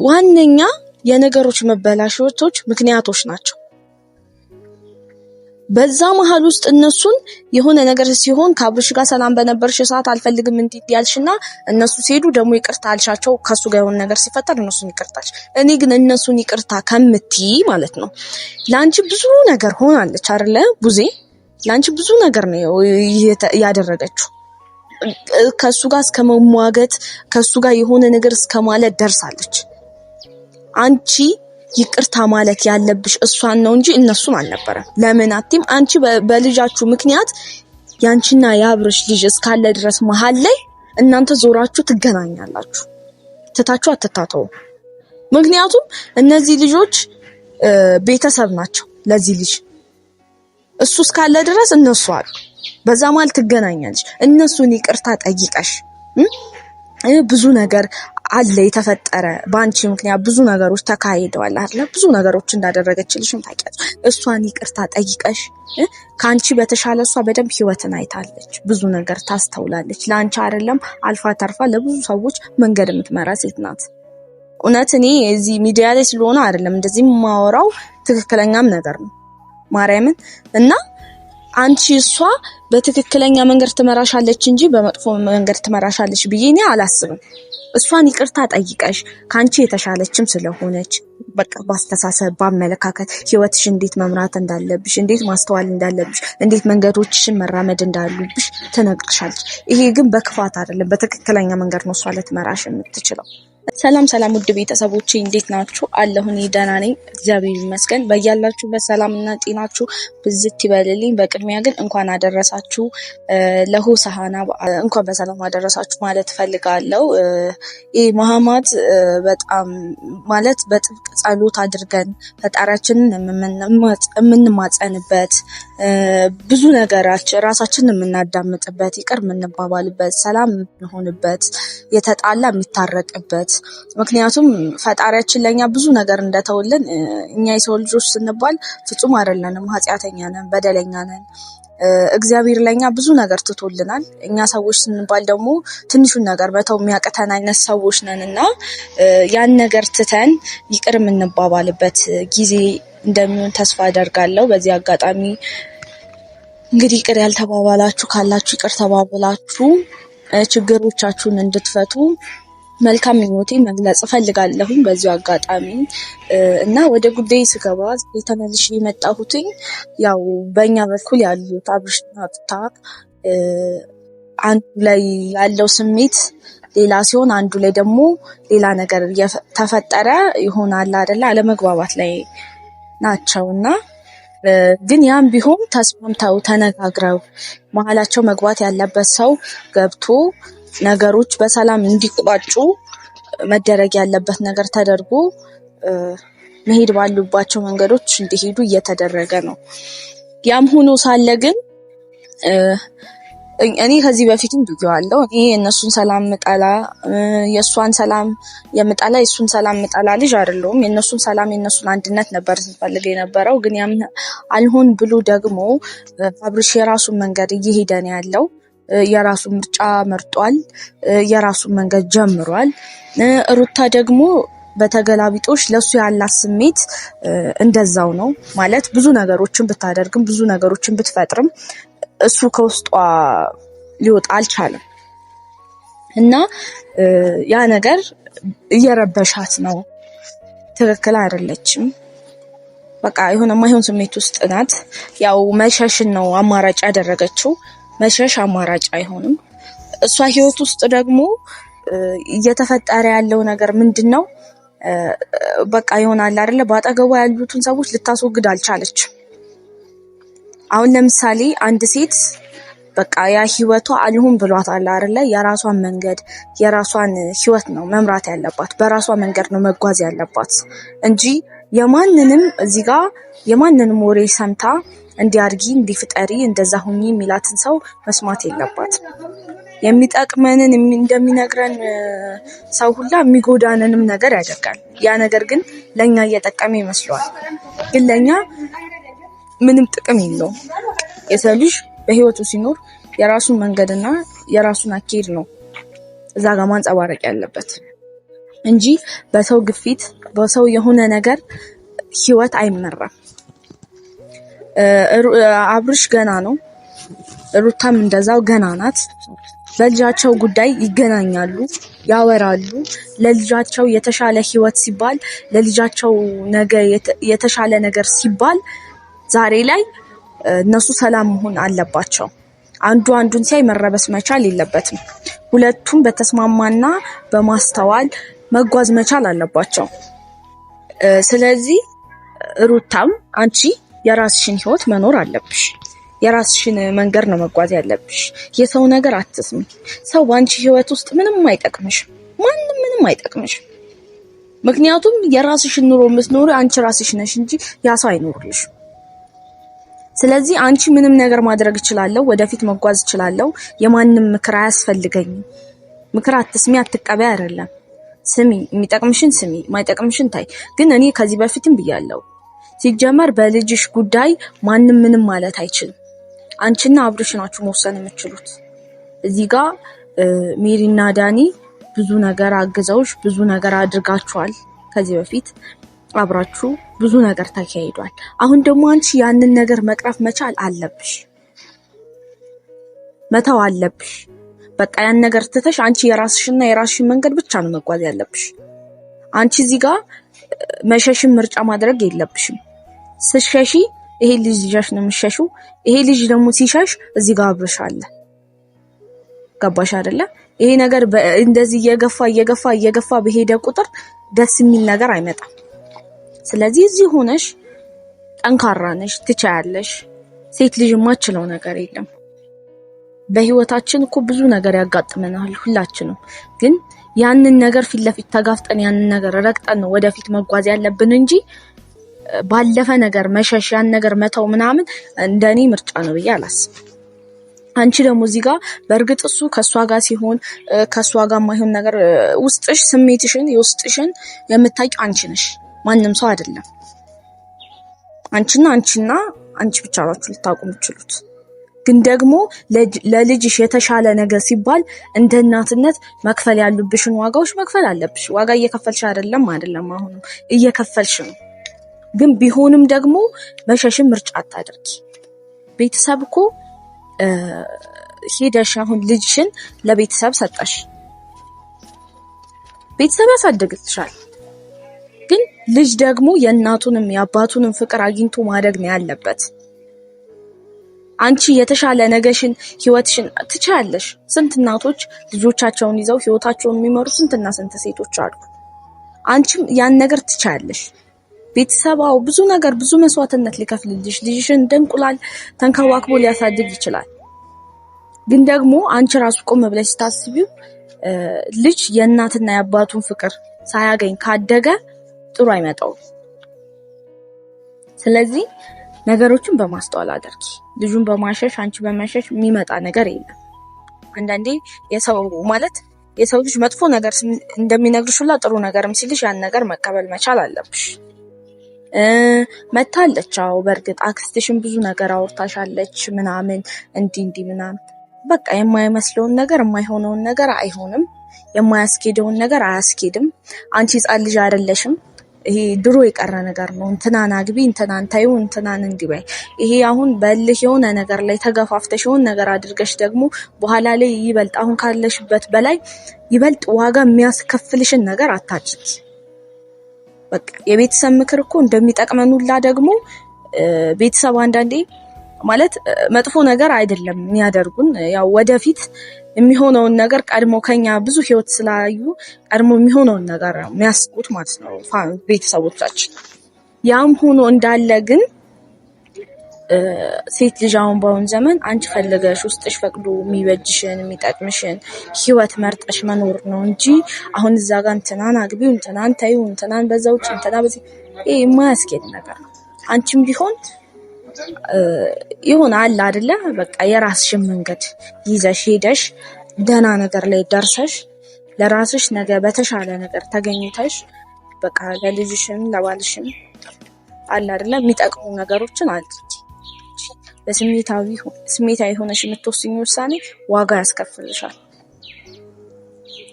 ዋነኛ የነገሮች መበላሸቶች ምክንያቶች ናቸው። በዛ መሃል ውስጥ እነሱን የሆነ ነገር ሲሆን ከአብርሽ ጋር ሰላም በነበርሽ ሰዓት አልፈልግም እንዲህ ያልሽና እነሱ ሲሄዱ ደግሞ ይቅርታ አልሻቸው ከሱ ጋር የሆነ ነገር ሲፈጠር እነሱን ይቅርታልሽ። እኔ ግን እነሱን ይቅርታ ከምትይ ማለት ነው ላንቺ ብዙ ነገር ሆናለች አይደለ ቡዜ? ላንቺ ብዙ ነገር ነው ያደረገችው። ከሱ ጋር እስከመሟገት ከሱ ጋር የሆነ ነገር እስከማለት ደርሳለች። አንቺ ይቅርታ ማለት ያለብሽ እሷን ነው እንጂ እነሱን አልነበረም። ለምን አትይም? አንቺ በልጃችሁ ምክንያት ያንቺና የአብርሽ ልጅ እስካለ ድረስ መሃል ላይ እናንተ ዞራችሁ ትገናኛላችሁ። ትታችሁ አትታተው። ምክንያቱም እነዚህ ልጆች ቤተሰብ ናቸው ለዚህ ልጅ። እሱ እስካለ ድረስ እነሱ አሉ። በዛ መሃል ትገናኛለሽ። እነሱን ይቅርታ ጠይቀሽ ብዙ ነገር አለ የተፈጠረ ባንቺ ምክንያት ብዙ ነገሮች ተካሂደዋል አይደል? ብዙ ነገሮች እንዳደረገችልሽም ታውቂያለሽ። እሷን ይቅርታ ጠይቀሽ ካንቺ በተሻለ እሷ በደንብ ህይወትን አይታለች። ብዙ ነገር ታስተውላለች። ላንቺ አይደለም አልፋ ተርፋ ለብዙ ሰዎች መንገድ የምትመራ ሴት ናት። እውነት እኔ እዚህ ሚዲያ ላይ ስለሆነ አይደለም እንደዚህ የማወራው ትክክለኛም ነገር ነው ማርያምን። እና አንቺ እሷ በትክክለኛ መንገድ ትመራሻለች እንጂ በመጥፎ መንገድ ትመራሻለች ብዬ እኔ አላስብም። እሷን ይቅርታ ጠይቀሽ ካንቺ የተሻለችም ስለሆነች በቃ ባስተሳሰብ ባመለካከት ህይወትሽ እንዴት መምራት እንዳለብሽ እንዴት ማስተዋል እንዳለብሽ እንዴት መንገዶችሽን መራመድ እንዳሉብሽ ትነግርሻለች። ይሄ ግን በክፋት አይደለም በትክክለኛ መንገድ ነው እሷ ልትመራሽ የምትችለው። ሰላም ውድ ቤተሰቦቼ እንዴት ናችሁ? አለሁኝ ደህና ነኝ እግዚአብሔር ይመስገን። በያላችሁበት ሰላምና ጤናችሁ ብዝት ይበልልኝ። በቅድሚያ ግን እንኳን አደረሳችሁ ለሆሳዕና እንኳን በሰላም አደረሳችሁ ማለት ፈልጋለሁ። ይሄ መሐማት በጣም ማለት በጥብቅ ጸሎት አድርገን ፈጣሪያችንን የምንማጸንበት ብዙ ነገራችን ራሳችንን የምናዳምጥበት ይቅር የምንባባልበት ሰላም የምንሆንበት የተጣላ የሚታረቅበት ምክንያቱም ፈጣሪያችን ለኛ ብዙ ነገር እንደተውልን እኛ የሰው ልጆች ስንባል ፍጹም አይደለንም፣ ኃጢአተኛ ነን፣ በደለኛ ነን። እግዚአብሔር ለኛ ብዙ ነገር ትቶልናል። እኛ ሰዎች ስንባል ደግሞ ትንሹን ነገር በተው የሚያቀተን አይነት ሰዎች ነንና ያን ነገር ትተን ይቅር የምንባባልበት ጊዜ እንደሚሆን ተስፋ አደርጋለሁ። በዚህ አጋጣሚ እንግዲህ ይቅር ያልተባባላችሁ ካላችሁ ይቅር ተባብላችሁ ችግሮቻችሁን እንድትፈቱ መልካም ምኞቴ መግለጽ ፈልጋለሁ በዚህ አጋጣሚ። እና ወደ ጉዳይ ስገባ ተመልሼ የመጣሁትኝ ያው በእኛ በኩል ያሉት አብርሽና ሩታ አንዱ ላይ ያለው ስሜት ሌላ ሲሆን አንዱ ላይ ደግሞ ሌላ ነገር ተፈጠረ ይሆናል አይደለ? አለመግባባት ላይ ናቸውና ግን ያም ቢሆን ተስማምተው ተነጋግረው መሀላቸው መግባት ያለበት ሰው ገብቶ ነገሮች በሰላም እንዲቋጩ መደረግ ያለበት ነገር ተደርጎ መሄድ ባሉባቸው መንገዶች እንዲሄዱ እየተደረገ ነው። ያም ሆኖ ሳለ ግን እኔ ከዚህ በፊትም ብዬዋለሁ። እኔ የእነሱን ሰላም ምጠላ የእሷን ሰላም የምጠላ የእሱን ሰላም ምጠላ ልጅ አይደለሁም። የእነሱን ሰላም የእነሱን አንድነት ነበር ስንፈልግ የነበረው። ግን ያም አልሆን ብሎ ደግሞ አብርሽ የራሱን መንገድ እየሄደ ነው ያለው። የራሱን ምርጫ መርጧል። የራሱን መንገድ ጀምሯል። ሩታ ደግሞ በተገላቢጦሽ ለሱ ያላት ስሜት እንደዛው ነው ማለት ብዙ ነገሮችን ብታደርግም ብዙ ነገሮችን ብትፈጥርም እሱ ከውስጧ ሊወጣ አልቻለም እና ያ ነገር እየረበሻት ነው። ትክክል አይደለችም። በቃ የሆነ ማይሆን ስሜት ውስጥ ናት። ያው መሸሽን ነው አማራጭ ያደረገችው። መሸሽ አማራጭ አይሆንም። እሷ ህይወት ውስጥ ደግሞ እየተፈጠረ ያለው ነገር ምንድነው? በቃ ይሆናል አይደለ? ባጠገቧ ያሉትን ሰዎች ልታስወግድ አልቻለችም። አሁን ለምሳሌ አንድ ሴት በቃ ያ ህይወቷ አልሆን ብሏታል አይደለ? የራሷን መንገድ የራሷን ህይወት ነው መምራት ያለባት። በራሷ መንገድ ነው መጓዝ ያለባት እንጂ የማንንም እዚህ ጋር የማንንም ወሬ ሰምታ እንዲያርጊ እንዲፍጠሪ እንደዛ ሁኚ የሚላትን ሰው መስማት የለባት። የሚጠቅመንን እንደሚነግረን ሰው ሁላ የሚጎዳንንም ነገር ያደርጋል። ያ ነገር ግን ለኛ እየጠቀመ ይመስለዋል፣ ግን ለኛ ምንም ጥቅም የለውም። የሰው ልጅ በህይወቱ ሲኖር የራሱን መንገድና የራሱን አካሄድ ነው እዛ ጋር ማንጸባረቅ ያለበት እንጂ በሰው ግፊት በሰው የሆነ ነገር ህይወት አይመራም። አብርሽ ገና ነው፣ ሩታም እንደዛው ገና ናት። በልጃቸው ጉዳይ ይገናኛሉ፣ ያወራሉ። ለልጃቸው የተሻለ ህይወት ሲባል፣ ለልጃቸው ነገ የተሻለ ነገር ሲባል ዛሬ ላይ እነሱ ሰላም መሆን አለባቸው። አንዱ አንዱን ሲያይ መረበስ መቻል የለበትም። ሁለቱም በተስማማና በማስተዋል መጓዝ መቻል አለባቸው። ስለዚህ ሩታም አንቺ የራስሽን ህይወት መኖር አለብሽ። የራስሽን መንገድ ነው መጓዝ ያለብሽ። የሰው ነገር አትስሚ። ሰው በአንቺ ህይወት ውስጥ ምንም አይጠቅምሽ፣ ማንም ምንም አይጠቅምሽ። ምክንያቱም የራስሽን ኑሮ የምትኖሪ አንቺ ራስሽ ነሽ እንጂ ያ ሰው አይኖርልሽ። ስለዚህ አንቺ ምንም ነገር ማድረግ እችላለሁ፣ ወደፊት መጓዝ እችላለሁ፣ የማንም ምክር አያስፈልገኝም። ምክር አትስሚ፣ አትቀበይ አይደለም። ስሚ፣ የሚጠቅምሽን ስሚ፣ የማይጠቅምሽን ታይ። ግን እኔ ከዚህ በፊትም ብያለሁ፣ ሲጀመር በልጅሽ ጉዳይ ማንም ምንም ማለት አይችልም። አንቺና አብርሽ ናችሁ መወሰን የምትችሉት። እዚህ ጋር ሜሪና ዳኒ ብዙ ነገር አግዘውሽ ብዙ ነገር አድርጋችኋል። ከዚህ በፊት አብራችሁ ብዙ ነገር ተካሂዷል። አሁን ደግሞ አንቺ ያንን ነገር መቅረፍ መቻል አለብሽ፣ መተው አለብሽ። በቃ ያን ነገር ትተሽ አንቺ የራስሽና የራስሽን መንገድ ብቻ ነው መጓዝ ያለብሽ። አንቺ እዚህ ጋር መሸሽን ምርጫ ማድረግ የለብሽም። ስሸሺ ይሄ ልጅ ይሻሽ ነው የምትሸሺው። ይሄ ልጅ ደግሞ ሲሻሽ እዚህ ጋር አብርሽ አለ። ገባሽ አይደለ? ይሄ ነገር እንደዚህ እየገፋ በሄደ ቁጥር ደስ የሚል ነገር አይመጣም። ስለዚህ እዚህ ሆነሽ ጠንካራ ነሽ፣ ትቻያለሽ። ሴት ልጅ የማትችለው ነገር የለም። በህይወታችን እኮ ብዙ ነገር ያጋጥመናል ሁላችንም። ግን ያንን ነገር ፊት ለፊት ተጋፍጠን ያንን ነገር ረግጠን ነው ወደፊት መጓዝ ያለብን እንጂ ባለፈ ነገር መሸሽ፣ ያን ነገር መተው ምናምን እንደኔ ምርጫ ነው ብዬ አላስብም። አንቺ ደግሞ እዚህ ጋር በእርግጥ እሱ ከሷ ጋር ሲሆን ከሷ ጋር ማይሆን ነገር ውስጥሽ ስሜትሽን የውስጥሽን የምታውቂው አንቺ ነሽ፣ ማንም ሰው አይደለም። አንቺና አንቺ ብቻ ናችሁ ልታውቁ የምትችሉት። ግን ደግሞ ለልጅሽ የተሻለ ነገር ሲባል እንደ እናትነት መክፈል ያሉብሽን ዋጋዎች መክፈል አለብሽ። ዋጋ እየከፈልሽ አይደለም አሁንም እየከፈልሽ ነው። ግን ቢሆንም ደግሞ መሸሽን ምርጫ አታድርጊ። ቤተሰብ እኮ ሄደሽ አሁን ልጅሽን ለቤተሰብ ሰጠሽ፣ ቤተሰብ ያሳድግልሻል። ግን ልጅ ደግሞ የእናቱንም የአባቱንም ፍቅር አግኝቶ ማደግ ነው ያለበት። አንቺ የተሻለ ነገሽን ህይወትሽን ትቻለሽ። ስንት እናቶች ልጆቻቸውን ይዘው ህይወታቸውን የሚመሩ ስንትና ስንት ሴቶች አሉ። አንቺም ያን ነገር ትቻለሽ። ቤተሰባው ብዙ ነገር ብዙ መስዋዕትነት ሊከፍልልሽ ልጅሽን እንደ እንቁላል ተንከባክቦ ሊያሳድግ ይችላል። ግን ደግሞ አንቺ ራሱ ቆም ብለሽ ስታስቢው ልጅ የእናትና የአባቱን ፍቅር ሳያገኝ ካደገ ጥሩ አይመጣውም። ስለዚህ ነገሮችን በማስተዋል አድርጊ። ልጁን በማሸሽ አንቺ በመሸሽ የሚመጣ ነገር የለም። አንዳንዴ የሰው ልጅ መጥፎ ነገር እንደሚነግርሽ ሁላ ጥሩ ነገርም ሲልሽ ያን ነገር መቀበል መቻል አለብሽ። መታለች። አዎ በእርግጥ አክስትሽን ብዙ ነገር አውርታሻለች ምናምን እንዲህ ምናምን። በቃ የማይመስለውን ነገር የማይሆነውን ነገር አይሆንም፣ የማያስኬደውን ነገር አያስኬድም። አንቺ ሕፃን ልጅ አይደለሽም። ይሄ ድሮ የቀረ ነገር ነው። እንትናን አግቢ፣ እንትናን ታዩ፣ እንትናን እንዲበይ። ይሄ አሁን በልህ የሆነ ነገር ላይ ተገፋፍተሽ የሆነ ነገር አድርገሽ ደግሞ በኋላ ላይ ይበልጥ አሁን ካለሽበት በላይ ይበልጥ ዋጋ የሚያስከፍልሽን ነገር አታድርጊ። በቃ የቤተሰብ ምክር እኮ እንደሚጠቅመን ሁላ ደግሞ ቤተሰብ አንዳንዴ መጥፎ ነገር አይደለም የሚያደርጉን። ያው ወደፊት የሚሆነውን ነገር ቀድሞ ከኛ ብዙ ህይወት ስላዩ ቀድሞ የሚሆነውን ነገር የሚያስቡት ማለት ነው ቤተሰቦቻችን። ያም ሆኖ እንዳለ ግን ሴት ልጅ አሁን በአሁን ዘመን አንቺ ፈልገሽ ውስጥሽ ፈቅዶ የሚበጅሽን የሚጠቅምሽን ህይወት መርጠሽ መኖር ነው እንጂ አሁን እዛ ጋር እንትናን አግቢው፣ እንትናን ታዩ፣ እንትናን በዛው እንትና በዚህ ይሄ የማያስኬድ ነገር ነው። አንቺም ቢሆን ይሁን አለ አይደለ በቃ የራስሽን መንገድ ይዘሽ ሄደሽ ደህና ነገር ላይ ደርሰሽ ለራስሽ ነገ በተሻለ ነገር ተገኝተሽ በቃ ለልጅሽም ለባልሽም አለ አይደለ የሚጠቅሙ ነገሮችን አድርጊ። በስሜታዊ ሆነሽ የምትወስኚው ውሳኔ ዋጋ ያስከፍልሻል።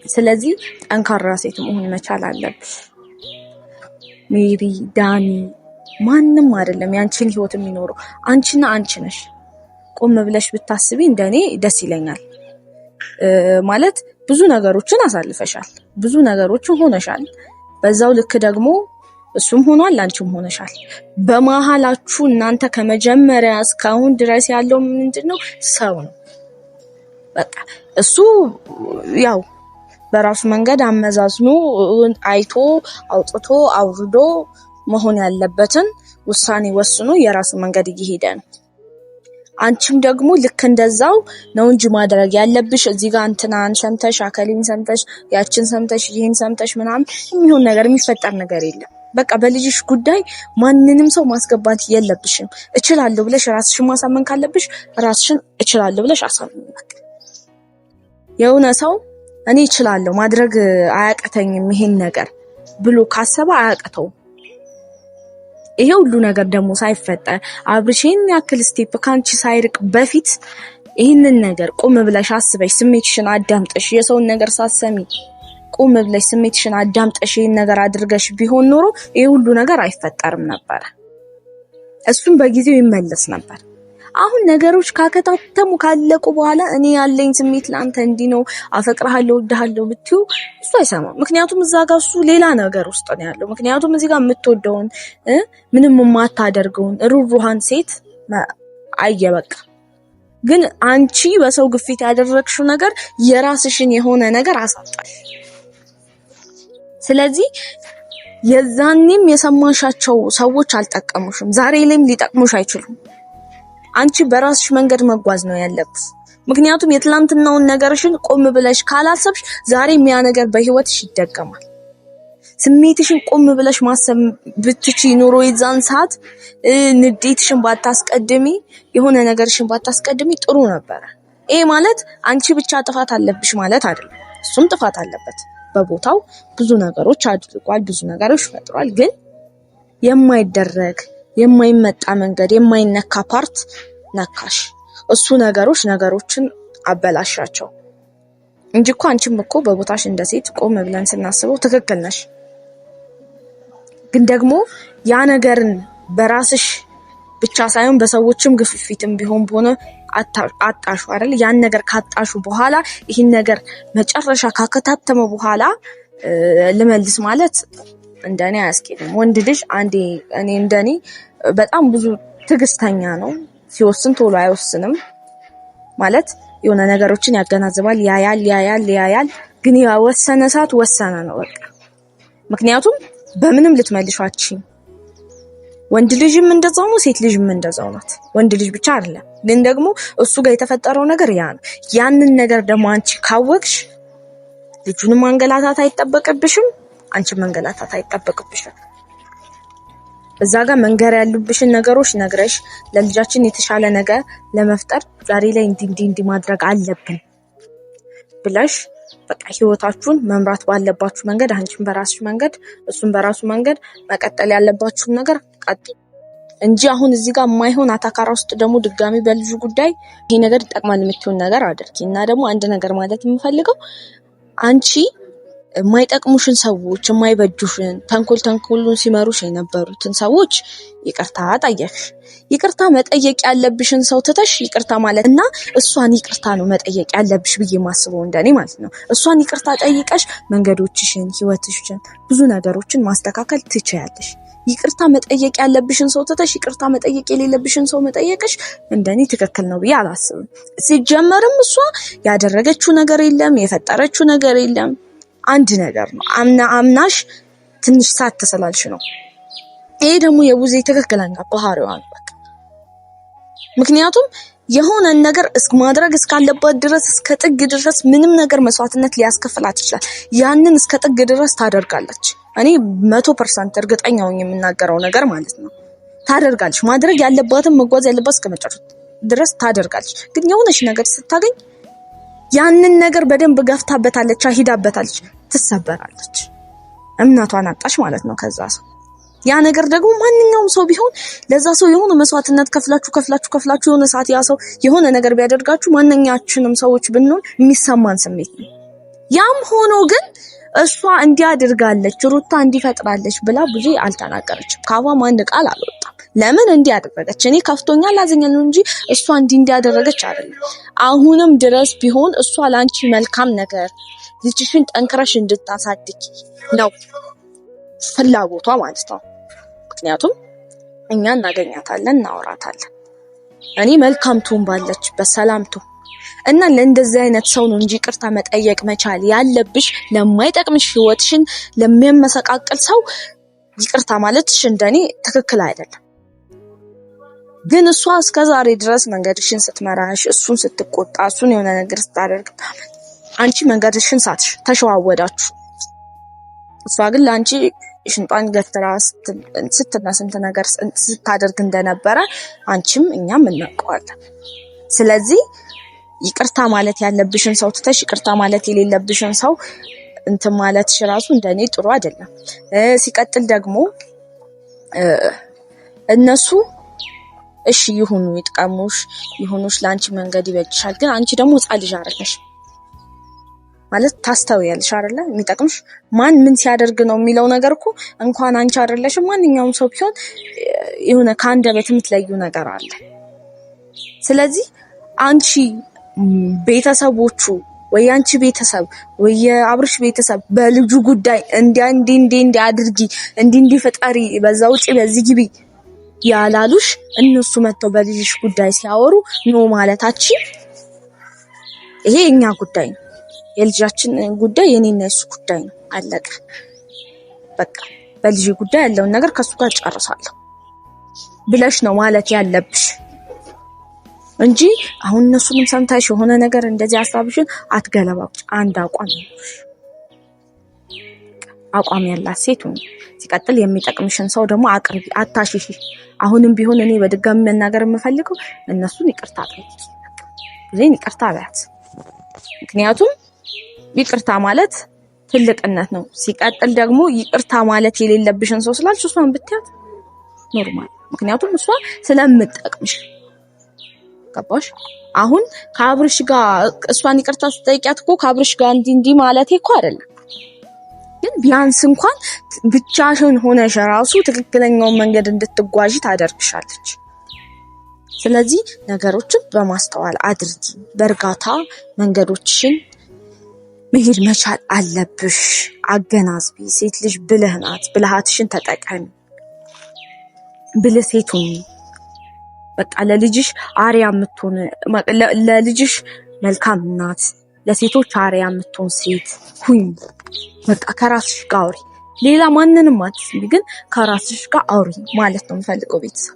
ስለዚህ ጠንካራ ሴት መሆን መቻል አለብሽ። ሜሪ ዳኒ ማንም አይደለም ያንቺን ህይወት የሚኖረው አንቺና አንቺ ነሽ። ቆም ብለሽ ብታስቢ እንደኔ ደስ ይለኛል። ማለት ብዙ ነገሮችን አሳልፈሻል፣ ብዙ ነገሮችን ሆነሻል። በዛው ልክ ደግሞ እሱም ሆኗል፣ አንቺም ሆነሻል። በመሃላችሁ እናንተ ከመጀመሪያ እስካሁን ድረስ ያለው ምንድነው? ሰው ነው። በቃ እሱ ያው በራሱ መንገድ አመዛዝኖ አይቶ አውጥቶ አውርዶ መሆን ያለበትን ውሳኔ ወስኖ የራሱ መንገድ እየሄደ ነው። አንቺም ደግሞ ልክ እንደዛው ነው እንጂ ማድረግ ያለብሽ እዚህ ጋር እንትናን ሰምተሽ አከሊን ሰምተሽ ያችን ሰምተሽ ይሄን ሰምተሽ ምናምን የሚሆን ነገር የሚፈጠር ነገር የለም። በቃ በልጅሽ ጉዳይ ማንንም ሰው ማስገባት የለብሽም። እችላለሁ ብለሽ ራስሽን ማሳመን ካለብሽ ራስሽን እችላለሁ ብለሽ አሳመን። የሆነ ሰው እኔ እችላለሁ ማድረግ አያቀተኝም ይሄን ነገር ብሎ ካሰበ አያቀተውም። ይሄ ሁሉ ነገር ደግሞ ሳይፈጠር አብርሽን ያክል ስቴፕ ካንቺ ሳይርቅ በፊት ይሄንን ነገር ቆም ብለሽ አስበሽ ስሜትሽን አዳምጠሽ የሰውን ነገር ሳሰሚ ቆም ብለሽ ስሜትሽን አዳምጠሽ ይሄን ነገር አድርገሽ ቢሆን ኖሮ ይሄ ሁሉ ነገር አይፈጠርም ነበር። እሱም በጊዜው ይመለስ ነበር። አሁን ነገሮች ካከታተሙ ካለቁ በኋላ እኔ ያለኝ ስሜት ለአንተ እንዲህ ነው፣ አፈቅርሃለሁ፣ እወድሃለሁ ብትዩ እሱ አይሰማም። ምክንያቱም እዛ ጋር እሱ ሌላ ነገር ውስጥ ነው ያለው። ምክንያቱም እዚህ ጋር የምትወደውን ምንም የማታደርገውን ሩሩሃን ሴት አየ በቃ። ግን አንቺ በሰው ግፊት ያደረግሽው ነገር የራስሽን የሆነ ነገር አሳጣሽ። ስለዚህ የዛኔም የሰማሻቸው ሰዎች አልጠቀሙሽም፣ ዛሬ ላይም ሊጠቅሙሽ አይችሉም። አንቺ በራስሽ መንገድ መጓዝ ነው ያለብሽ። ምክንያቱም የትላንትናውን ነገርሽን ቆም ብለሽ ካላሰብሽ ዛሬም ያ ነገር በህይወትሽ ይደገማል። ስሜትሽን ቆም ብለሽ ማሰብ ብትቺ ኑሮ የዛን ሰዓት ንዴትሽን ባታስቀድሚ የሆነ ነገርሽን ባታስቀድሚ ጥሩ ነበር። ይሄ ማለት አንቺ ብቻ ጥፋት አለብሽ ማለት አይደለም። እሱም ጥፋት አለበት። በቦታው ብዙ ነገሮች አድርጓል፣ ብዙ ነገሮች ፈጥሯል። ግን የማይደረግ የማይመጣ መንገድ የማይነካ ፓርት ነካሽ። እሱ ነገሮችን አበላሻቸው እንጂ እኮ አንቺም እኮ በቦታሽ እንደ ሴት ቆም ብለን ስናስበው ትክክል ነሽ። ግን ደግሞ ያ ነገርን በራስሽ ብቻ ሳይሆን በሰዎችም ግፍፊትም ቢሆን ሆነ አጣሹ አይደል? ያን ነገር ካጣሹ በኋላ ይሄን ነገር መጨረሻ ካከታተመ በኋላ ልመልስ ማለት እንደኔ አያስኬድም። ወንድ ልጅ አንዴ እኔ እንደኔ በጣም ብዙ ትዕግስተኛ ነው። ሲወስን ቶሎ አይወስንም ማለት የሆነ ነገሮችን ያገናዝባል፣ ያያል። ግን ያወሰነ ሰዓት ወሰነ ነው በቃ። ምክንያቱም በምንም ልትመልሻችሁ ወንድ ልጅም እንደዛው ነው፣ ሴት ልጅም እንደዛው ናት። ወንድ ልጅ ብቻ አይደለም። ግን ደግሞ እሱ ጋር የተፈጠረው ነገር ያ ነው። ያንን ነገር ደግሞ አንቺ ካወቅሽ ልጁንም ማንገላታት አይጠበቅብሽም፣ አንቺ መንገላታት አይጠበቅብሽም። እዛ ጋር መንገር ያሉብሽን ነገሮች ነግረሽ ለልጃችን የተሻለ ነገር ለመፍጠር ዛሬ ላይ እንዲህ ማድረግ አለብን ብለሽ በቃ ህይወታችሁን መምራት ባለባችሁ መንገድ አንቺን በራስሽ መንገድ እሱን በራሱ መንገድ መቀጠል ያለባችሁ ነገር ቀጥሉ እንጂ አሁን እዚህ ጋር የማይሆን አታካራ ውስጥ ደግሞ ድጋሚ በልጁ ጉዳይ ይሄ ነገር ይጠቅማል የምትሆን ነገር አድርጊ። እና ደግሞ አንድ ነገር ማለት የምፈልገው አንቺ የማይጠቅሙሽን ሰዎች የማይበጁሽን ተንኮሉን ሲመሩሽ የነበሩትን ሰዎች ይቅርታ ጠየቅሽ። ይቅርታ መጠየቅ ያለብሽን ሰው ትተሽ ይቅርታ ማለት እና እሷን ይቅርታ ነው መጠየቅ ያለብሽ ብዬ ማስበው እንደኔ ማለት ነው። እሷን ይቅርታ ጠይቀሽ መንገዶችሽን ህይወትሽን ብዙ ነገሮችን ማስተካከል ትችያለሽ። ይቅርታ መጠየቅ ያለብሽን ሰው ትተሽ ይቅርታ መጠየቅ የሌለብሽን ሰው መጠየቅሽ እንደኔ ትክክል ነው ብዬ አላስብም። ሲጀመርም እሷ ያደረገችው ነገር የለም፣ የፈጠረችው ነገር የለም። አንድ ነገር ነው አምናሽ ትንሽ ሰዓት ተሰላልሽ ነው። ይሄ ደግሞ የቡዜ ትክክለኛ ባህሪዋ ነው በቃ። ምክንያቱም የሆነ ነገር ማድረግ እስካለባት ድረስ እስከ ጥግ ድረስ ምንም ነገር መስዋዕትነት ሊያስከፍላት ይችላል። ያንን እስከ ጥግ ድረስ ታደርጋለች። እኔ 100% እርግጠኛ ነኝ የምናገረው ነገር ማለት ነው። ታደርጋለች። ማድረግ ያለባትን መጓዝ ያለባት እስከመጨረሻው ድረስ ታደርጋለች። ግን የሆነች ነገር ስታገኝ ያንን ነገር በደንብ ገፍታበታለች፣ ሂዳበታለች፣ ትሰበራለች። እምነቷን አጣች ማለት ነው ከዛ ሰው። ያ ነገር ደግሞ ማንኛውም ሰው ቢሆን ለዛ ሰው የሆነ መስዋዕትነት ከፍላችሁ የሆነ ሰዓት ያ ሰው የሆነ ነገር ቢያደርጋችሁ ማንኛችንም ሰዎች ብንሆን የሚሰማን ስሜት ነው። ያም ሆኖ ግን እሷ እንዲያደርጋለች ሩታ እንዲፈጥራለች ብላ ብዙ አልተናገረችም። ካፏም አንድ ቃል አልወጣም። ለምን እንዲያደረገች እኔ ከፍቶኛል አዘኛለሁ እንጂ እሷ እንዲያደረገች አይደለም። አሁንም ድረስ ቢሆን እሷ ላንቺ መልካም ነገር ልጅሽን ጠንክረሽ እንድታሳድጊ ነው ፍላጎቷ ማለት ነው። ምክንያቱም እኛ እናገኛታለን፣ እናወራታለን። እኔ መልካም ትሁን ባለችበት ሰላም ትሁን እና ለእንደዚህ አይነት ሰው ነው እንጂ ይቅርታ መጠየቅ መቻል ያለብሽ። ለማይጠቅምሽ ህይወትሽን ለሚያመሰቃቅል ሰው ይቅርታ ማለትሽ እንደኔ ትክክል አይደለም። ግን እሷ እስከዛሬ ድረስ መንገድሽን ስትመራሽ፣ እሱን ስትቆጣ፣ እሱን የሆነ ነገር ስታደርግ አንቺ መንገድሽን ሳትሽ ተሸዋወዳችሁ። እሷ ግን ለአንቺ ሽንጧን ገትራ ስትና ስንት ነገር ስታደርግ እንደነበረ አንቺም እኛም እናውቀዋለን። ስለዚህ ይቅርታ ማለት ያለብሽን ሰው ትተሽ ይቅርታ ማለት የሌለብሽን ሰው እንትን ማለትሽ ራሱ እንደኔ ጥሩ አይደለም። ሲቀጥል ደግሞ እነሱ እሺ ይሁኑ፣ ይጥቀሙሽ፣ ይሁኑሽ፣ ለአንቺ መንገድ ይበጅሻል። ግን አንቺ ደግሞ ሕፃን ልጅ አይደለሽ ማለት ታስተውያለሽ አይደለ? የሚጠቅምሽ ማን ምን ሲያደርግ ነው የሚለው ነገር እኮ እንኳን አንቺ አይደለሽም ማንኛውም ሰው ቢሆን የሆነ ከአንደበት የምትለዩ ነገር አለ። ስለዚህ አንቺ ቤተሰቦቹ ወይ አንቺ ቤተሰብ ወይ የአብርሽ ቤተሰብ በልጁ ጉዳይ እንዲህ አድርጊ እንዲህ ፈጣሪ በዛ ውጪ በዚህ ግቢ ያላሉሽ እነሱ መጥተው በልጅሽ ጉዳይ ሲያወሩ ነው ማለታችን። ይሄ የኛ ጉዳይ ነው፣ የልጃችን ጉዳይ የኔና የሱ ጉዳይ ነው። አለቀ በቃ። በልጅ ጉዳይ ያለውን ነገር ከሱ ጋር ጨርሳለሁ ብለሽ ነው ማለት ያለብሽ እንጂ አሁን እነሱንም ሰምታሽ የሆነ ነገር እንደዚህ ሐሳብሽን አትገለባብጭ። አንድ አቋም ያላት ሴት ሁኚ። ሲቀጥል የሚጠቅምሽን ሰው ደግሞ አቅርቢ፣ አታሽሺ። አሁንም ቢሆን እኔ በድጋሚ መናገር የምፈልገው እነሱን ይቅርታ ጠይቂ፣ ግን ይቅርታ በያት። ምክንያቱም ይቅርታ ማለት ትልቅነት ነው። ሲቀጥል ደግሞ ይቅርታ ማለት የሌለብሽን ሰው ስላልሽ እሷን ብትያት ኖርማል። ምክንያቱም እሷ ስለምትጠቅምሽ ገባሽ? አሁን ከአብርሽ ጋር እሷን ይቅርታ ስትጠይቂያት እኮ ከአብርሽ ጋር እንዲህ ማለቴ እኮ አይደለም። ግን ቢያንስ እንኳን ብቻሽን ሆነሽ ራሱ ትክክለኛውን መንገድ እንድትጓዢ ታደርግሻለች። ስለዚህ ነገሮችን በማስተዋል አድርጊ፣ በእርጋታ መንገዶችሽን መሄድ መቻል አለብሽ። አገናዝቢ። ሴት ልጅ ብልህ ናት፣ ብልሃትሽን ተጠቀሚ። ብልህ ሴት ሁኚ። በቃ ለልጅሽ አሪያ የምትሆን ለልጅሽ መልካም ናት፣ ለሴቶች አሪያ የምትሆን ሴት ሁኚ። በቃ ከራስሽ ጋር አውሪ። ሌላ ማንንም አትስሚ፣ ግን ከራስሽ ጋር አውሪ ማለት ነው የምፈልገው ቤተሰብ።